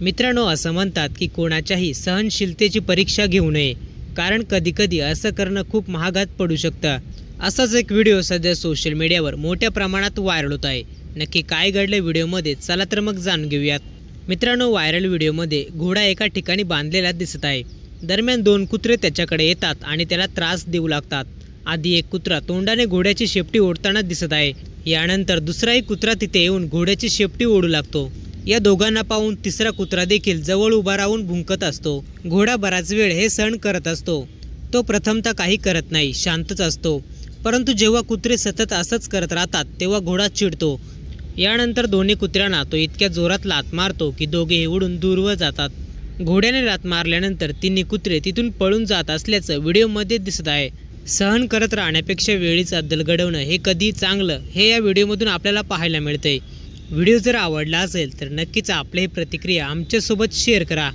मित्रांनो, असं म्हणतात की कोणाच्याही सहनशीलतेची परीक्षा घेऊ नये, कारण कधीकधी असं करणं खूप महागात पडू शकतं. असाच एक व्हिडिओ सध्या सोशल मीडियावर मोठ्या प्रमाणात व्हायरल होत आहे. नक्की काय घडलं व्हिडिओमध्ये, चला तर मग जाणून घेऊयात. मित्रांनो, व्हायरल व्हिडिओमध्ये घोडा एका ठिकाणी बांधलेला दिसत आहे. दरम्यान दोन कुत्रे त्याच्याकडे येतात आणि त्याला त्रास देऊ लागतात. आधी एक कुत्रा तोंडाने घोड्याची शेपटी ओढताना दिसत आहे. यानंतर दुसराही कुत्रा तिथे येऊन घोड्याची शेपटी ओढू लागतो. या दोघांना पाहून तिसरा कुत्रा देखील जवळ उभा राहून भुंकत असतो. घोडा बराच वेळ हे सहन करत असतो. तो प्रथमतः काही करत नाही, शांतच असतो. परंतु जेव्हा कुत्रे सतत असंच करत राहतात तेव्हा घोडा चिडतो. यानंतर दोन्ही कुत्र्यांना तो इतक्या जोरात लाथ मारतो की दोघेही उडून दूरवर जातात. घोड्याने लाथ मारल्यानंतर तिन्ही कुत्रे तिथून पळून जात असल्याचं व्हिडिओमध्ये दिसत आहे. सहन करत राहण्यापेक्षा वेळीच अद्दल घडवणं हे कधी चांगलं, हे या व्हिडिओमधून आपल्याला पाहायला मिळतंय. व्हिडिओ जर आवडला असेल तर नक्कीच आपली प्रतिक्रिया आमच्यासोबत शेअर करा.